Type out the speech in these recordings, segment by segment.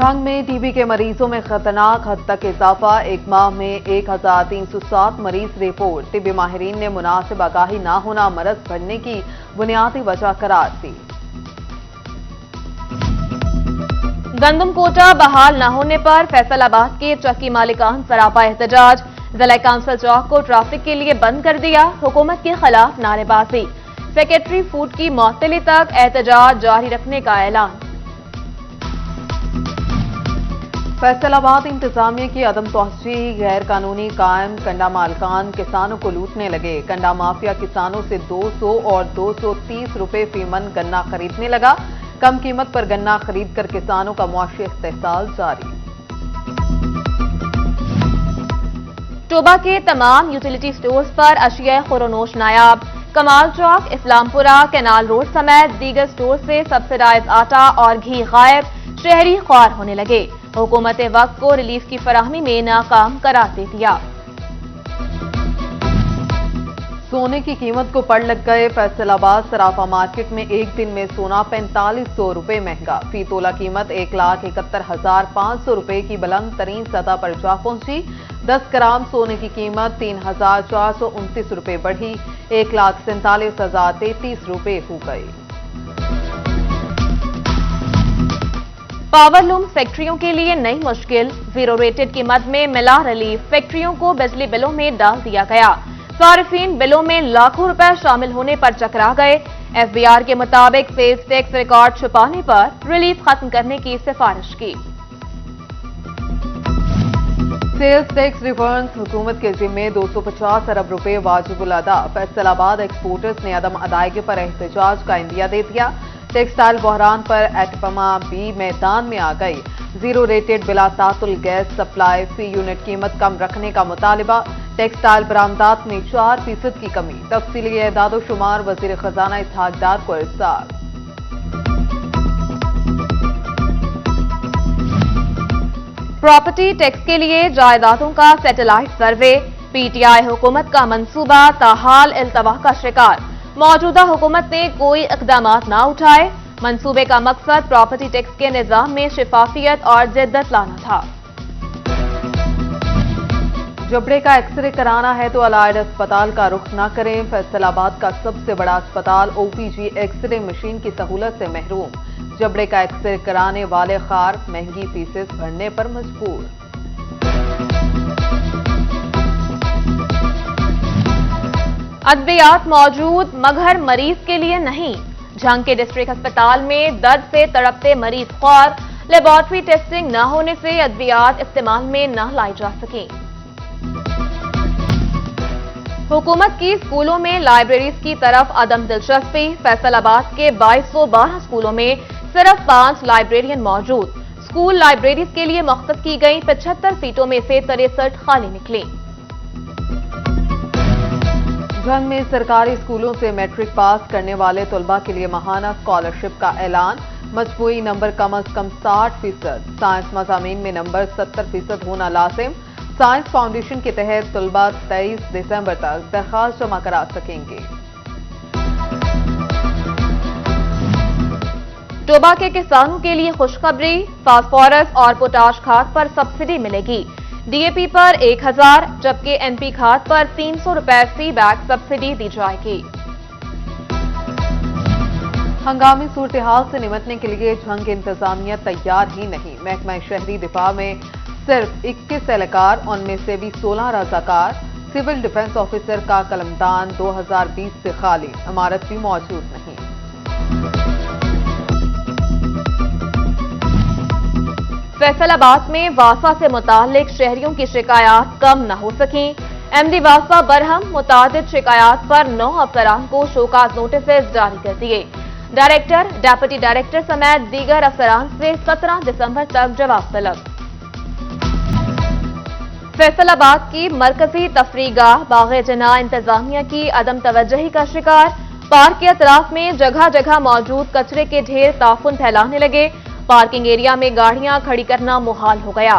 झंग में टीबी के मरीजों में खतरनाक हद तक इजाफा। एक माह में 1307 मरीज रिपोर्ट। टीबी माहिरीन ने मुनासिब आगाही न होना मरज बढ़ने की बुनियादी वजह करार दी। गंदम कोटा बहाल न होने पर फैसलाबाद के चक्की मालिकान सरापा एहतजाज। जिला काउंसिल चौक को ट्रैफिक के लिए बंद कर दिया। हुकूमत के खिलाफ नारेबाजी। सेक्रेटरी फूड की मअतली तक एहतजाज जारी रखने का ऐलान। फैसलाबाद इंतजामिया की अदम तोहशी गैर कानूनी कायम कंडा मालकान किसानों को लूटने लगे। कंडा माफिया किसानों से 200 और 230 रुपए फी मन गन्ना खरीदने लगा। कम कीमत पर गन्ना खरीद कर किसानों का मुआशी इस्तेहसाल जारी। टोबा के तमाम यूटिलिटी स्टोर्स पर अशिया खुरोनोश नायाब। कमाल चौक, इस्लामपुरा, कैनाल रोड समेत दीगर स्टोर से सब्सिडाइज आटा और घी गायब। शहरी ख्वार होने लगे। हुकूमत वक्त को रिलीफ की फराहमी में नाकाम करार दे दिया। सोने की कीमत को पड़ लग गए। फैसलाबाद सराफा मार्केट में एक दिन में सोना 4500 रुपए महंगा। फी तोला कीमत 1,71,500 रुपए की बुलंद तरीन सतह पर जा पहुंची। 10 ग्राम सोने की कीमत 3,429 रुपए बढ़ी। 1,47,033 रुपए हो गई। पावरलूम फैक्ट्रियों के लिए नई मुश्किल। जीरो रेटेड की मद में मिला रिलीफ। फैक्ट्रियों को बिजली बिलों में डाल दिया गया। सारिफीन बिलों में लाखों रुपए शामिल होने पर चकरा गए। एफबीआर के मुताबिक सेल्स टैक्स रिकॉर्ड छुपाने पर रिलीफ खत्म करने की सिफारिश की। सेल्स टैक्स रिफंड्स हुकूमत के जिम्मे 250 अरब रुपए वाजिबुल अदा। फैसलाबाद एक्सपोर्टर्स ने अदम अदायगी पर एहतजाज का इंदिया दे दिया। टेक्सटाइल बहरान पर एटपमा भी मैदान में आ गई। जीरो रेटेड बिला तातुल गैस सप्लाई फी यूनिट कीमत कम रखने का मुतालिबा। टेक्सटाइल बरामदात में 4% की कमी। तफसीली एदाद शुमार वजीर खजाना इसहाक डार को इरसाल। प्रॉपर्टी टैक्स के लिए जायदादों का सैटेलाइट सर्वे। पीटीआई हुकूमत का मंसूबा ताहाल इल्तवा का शिकार। मौजूदा हुकूमत ने कोई इकदाम न उठाए। मंसूबे का मकसद प्रॉपर्टी टैक्स के निजाम में शिफाफियत और जिद्दत लाना था। जबड़े का एक्सरे कराना है तो अलायड अस्पताल का रुख न करें। फैसलाबाद का सबसे बड़ा अस्पताल ओपीजी एक्सरे मशीन की सहूलत से महरूम। जबड़े का एक्सरे कराने वाले खार महंगी फीसेस भरने पर मजबूर। अद्वियात मौजूद मगर मरीज के लिए नहीं। झंग के डिस्ट्रिक्ट अस्पताल में दर्द से तड़पते मरीज ख्वार। लेबोरेटरी टेस्टिंग न होने से अद्वियात इस्तेमाल में न लाई जा सकी। हुकूमत की स्कूलों में लाइब्रेरीज की तरफ अदम दिलचस्पी। फैसलाबाद के 2212 स्कूलों में सिर्फ 5 लाइब्रेरियन मौजूद। स्कूल लाइब्रेरीज के लिए मुख्तस की गई 75 सीटों में से 63 खाली निकली। झंग में सरकारी स्कूलों से मैट्रिक पास करने वाले तलबा के लिए माहाना स्कॉलरशिप का ऐलान। मजमूई नंबर कम अज कम 60%। साइंस मज़ामीन में नंबर 70% होना लाजिम। साइंस फाउंडेशन के तहत तलबा 23 दिसंबर तक दरखास्त जमा करा सकेंगे। टोबा के किसानों के लिए खुशखबरी। फास्फोरस और पोटाश खाद पर सब्सिडी मिलेगी। डीएपी पर 1000 जबकि एनपी खाद पर 300 रुपए फी बैग सब्सिडी दी जाएगी। हंगामी सूरत हाल से निपटने के लिए झंग इंतजामिया तैयार ही नहीं। महकमा शहरी दिफा में सिर्फ 21 एहलकार, उनमें से भी 16 रजाकार। सिविल डिफेंस ऑफिसर का कलमदान 2020 से खाली। इमारत भी मौजूद नहीं। फैसलाबाद में वासा से मुतालिक शहरियों की शिकायत कम न हो सकी। एमडी वासा बरहम मुतादिद शिकायत पर 9 अफसरान को शोकाज नोटिस जारी कर दिए। डायरेक्टर, डेप्यूटी डायरेक्टर समेत दीगर अफसरान से 17 दिसंबर तक जवाब तलब। फैसलाबाद की मरकजी तफरीगाह बाग़े जना इंतजामिया की अदम तवज्जही का शिकार। पार्क के अतराफ में जगह जगह मौजूद कचरे के ढेर ताफुन फैलाने लगे। पार्किंग एरिया में गाड़ियां खड़ी करना मुहाल हो गया।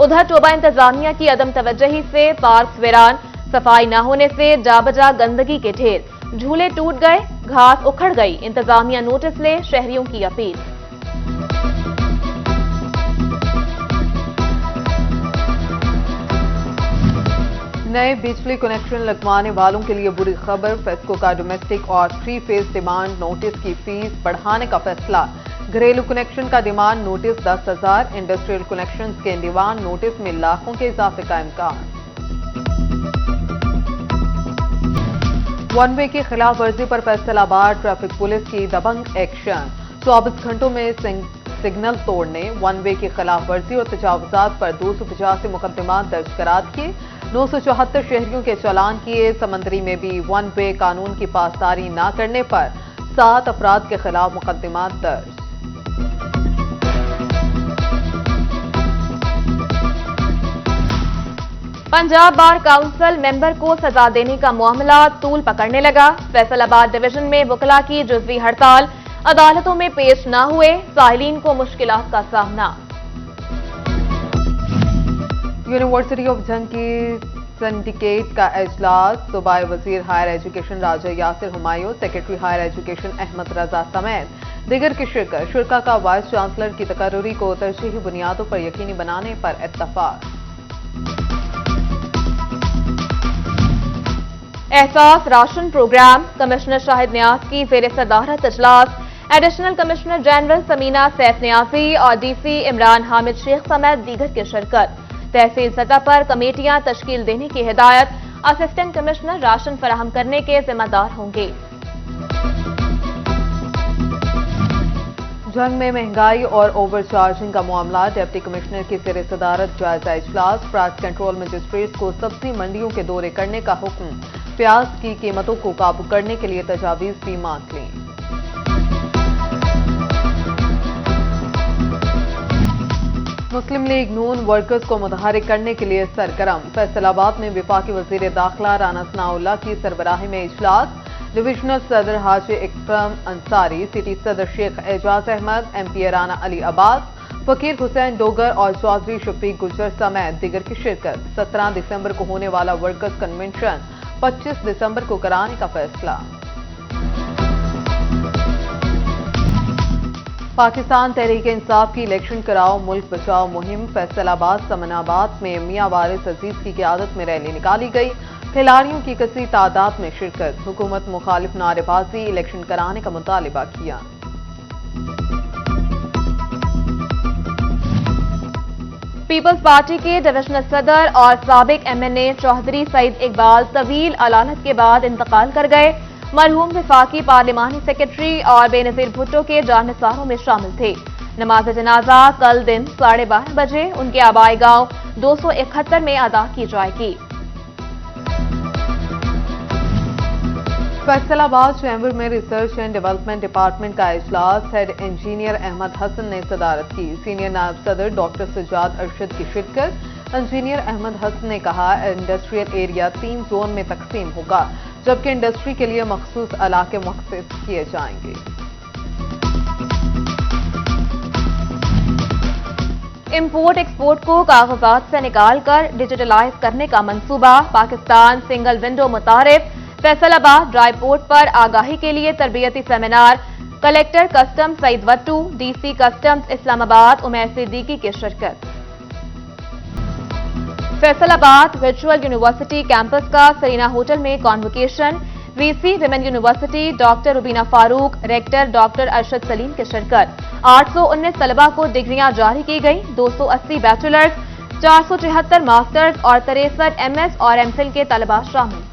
उधर टोबा इंतजामिया की अदम तवज्जही से पार्क वीरान। सफाई न होने से जाबजा गंदगी के ढेर। झूले टूट गए, घास उखड़ गई। इंतजामिया नोटिस ले, शहरियों की अपील। नए बिजली कनेक्शन लगवाने वालों के लिए बुरी खबर। फेस्को का डोमेस्टिक और 3 फेज डिमांड नोटिस की फीस बढ़ाने का फैसला। घरेलू कनेक्शन का डिमांड नोटिस 10,000, इंडस्ट्रियल कनेक्शन के डिमांड नोटिस में लाखों के इजाफे का इम्कान। वन वे की खिलाफ वर्जी पर फैसलाबाद ट्रैफिक पुलिस की दबंग एक्शन। 24 घंटों में सिग्नल तोड़ने, वन वे की खिलाफ वर्जी और तजावुजात पर 285 मुकदमात दर्ज करा दिए। 974 शहरियों के चालान किए। समंदरी में भी वन वे कानून की पासदारी न करने पर 7 अफराद के खिलाफ मुकदमात दर्ज। पंजाब बार काउंसिल मेंबर को सजा देने का मामला तूल पकड़ने लगा। फैसलाबाद डिवीजन में वकला की जुज़वी हड़ताल, अदालतों में पेश न हुए, साहिलीन को मुश्किलात का सामना। यूनिवर्सिटी ऑफ जंग की सिंडिकेट का इजलास। सूबाई वजीर higher education Raja Yasir Humayun, secretary higher education Ahmad Raza समेत दीगर की शिरकत। शुरा का वाइस चांसलर की तकर्री को तरजीही बुनियादों पर यकीनी बनाने पर इत्तफाक। Ehsaas ration program. Commissioner Shahid Niaz की ज़ेर सदारत इजलास। Additional commissioner general Samina Saif Niazi और डीसी इमरान हामिद शेख समेत दीगर की शिरकत। तहसील सतह पर कमेटियां तश्कील देने की हिदायत। असिस्टेंट कमिश्नर राशन फराहम करने के जिम्मेदार होंगे। जंग में महंगाई और ओवर चार्जिंग का मामला। डिप्टी कमिश्नर की ज़ेर सदारत जायजा इजलास। प्राइस कंट्रोल मजिस्ट्रेट्स को सब्जी मंडियों के दौरे करने का हुक्म। प्याज की कीमतों को काबू करने के लिए तजावीज भी मांग ली। मुस्लिम लीग नून वर्कर्स को मुतहरिक करने के लिए सरगर्म। फैसलाबाद में वफाकी वजीर दाखिला राना सनाउल्लाह की सरबराही में इजलास। डिविजनल सदर हाजी इकरम अंसारी, सिटी सदर शेख एजाज अहमद, MP राना अली अब्बास, फकीर हुसैन डोगर और चौधरी शफीक गुजर समेत दीगर की शिरकत। 17 दिसंबर को होने वाला वर्कर्स कन्वेंशन 25 दिसंबर को कराने का फैसला। पाकिस्तान तहरीक इंसाफ की इलेक्शन कराओ मुल्क बचाओ मुहिम। फैसलाबाद समनाबाद में मियां वारिस अजीज की क़यादत में रैली निकाली गई। खिलाड़ियों की कसी तादाद में शिरकत। हुकूमत मुखालिफ नारेबाजी, इलेक्शन कराने का मुतालिबा किया। पीपल्स पार्टी के डिविजनल सदर और साबिक MNA चौधरी सईद इकबाल तवील अलालत के बाद इंतकाल कर गए। मरहूम वफाकी पार्लिमानी सेक्रेटरी और बेनजीर भुट्टो के जानसारों में शामिल थे। नमाज जनाजा कल दिन 12:30 बजे उनके आबाई गांव 271 में अदा की जाएगी। फैसलाबाद चैम्बर में रिसर्च एंड डेवलपमेंट डिपार्टमेंट का इजलास। हेड इंजीनियर अहमद हसन ने सदारत की। सीनियर नायब सदर डॉक्टर सज्जाद अरशद की शिरकत। इंजीनियर अहमद हसन ने कहा, इंडस्ट्रियल एरिया 3 जोन में तकसीम होगा, जबकि इंडस्ट्री के लिए मखसूस इलाके मखसूस किए जाएंगे। इंपोर्ट एक्सपोर्ट को कागजात से निकालकर डिजिटलाइज करने का मंसूबा। पाकिस्तान सिंगल विंडो मुतारिफ। फैसलाबाद ड्राई पोर्ट पर आगाही के लिए तरबियती seminar. Collector custom Saeed Wattoo, DC customs Islamabad Umair Siddiqui की शिरकत। फैसलाबाद वर्चुअल यूनिवर्सिटी कैंपस का सरीना होटल में convocation. VC women university doctor Rubina Farooq, rector doctor Arshad Saleem की शिरकत। 819 तलबा को डिग्रियां जारी की गई। 280 बैचलर्स, 473 मास्टर्स और 63 MS और MPhil के तलबा शामिल।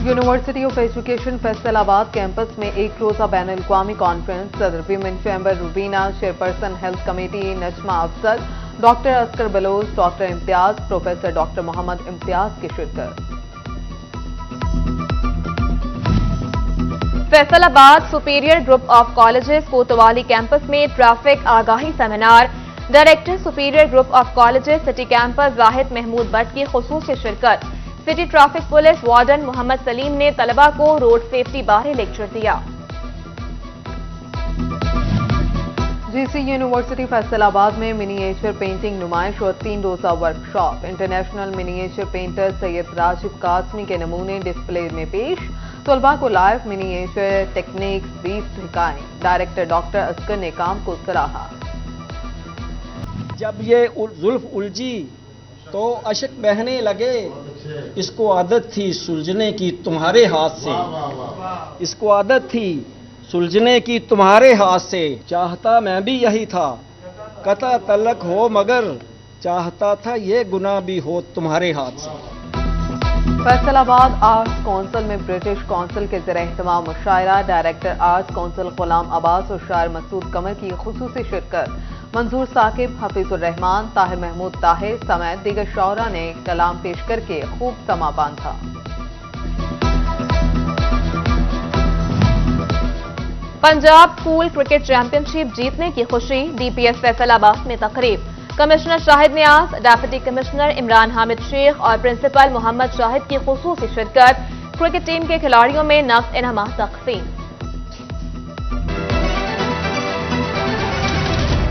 University of education Faisalabad campus में एक रोजा बैनुल-अक़वामी कॉन्फ्रेंस। सदर women chamber Rubina, chairperson health committee Najma Afzal, doctor Askar Baloch, doctor Imtiaz, professor doctor Mohammad Imtiaz की शिरकत। Faisalabad superior group of colleges Kotwali campus में ट्रैफिक आगाही seminar. Director superior group of colleges city campus Zahid Mahmood Bhatt की खुसूसी शिरकत। City traffic police warden Mohammad Saleem ने तलबा को रोड सेफ्टी बारे लेक्चर दिया। GC यूनिवर्सिटी फैसलाबाद में मिनिएचर पेंटिंग नुमाइश और 3 रोजा workshop. International miniature painter Syed Rashid Qasmi के नमूने डिस्प्ले में पेश। तलबा को लाइव मिनिएचर टेक्निक्स भी सिखाएं। डायरेक्टर डॉक्टर अस्कर ने काम को सराहा। जब ये जुल्फ उलझी تو اشک بہنے لگے. اس کو عادت تھی سلجھنے کی تمہارے ہاتھ سے, اس کو عادت تھی سلجھنے کی تمہارے ہاتھ سے. چاہتا میں بھی یہی تھا قطع تعلق ہو, مگر چاہتا تھا یہ گناہ بھی ہو تمہارے ہاتھ سے. فیصل آباد آرٹس کونسل میں برٹش کونسل کے زیر اہتمام مشاعرہ. Director arts council Ghulam Abbas اور شاعر مسعود قمر کی خصوصی شرکت. منظور ثاقب, حفیظ الرحمان, طاہر محمود طاہر سمیت دیگر شعراء نے کلام پیش کر کے خوب سما باندھا. پنجاب اسکول کرکٹ چیمپئن شپ جیتنے کی خوشی. ڈی پی ایس فیصل آباد میں تقریب. کمشنر شاہد نیاز, ڈیپٹی کمشنر عمران حامد شیخ اور پرنسپل محمد شاہد کی خصوصی شرکت. کرکٹ ٹیم کے کھلاڑیوں میں نقد انعامات تقسیم.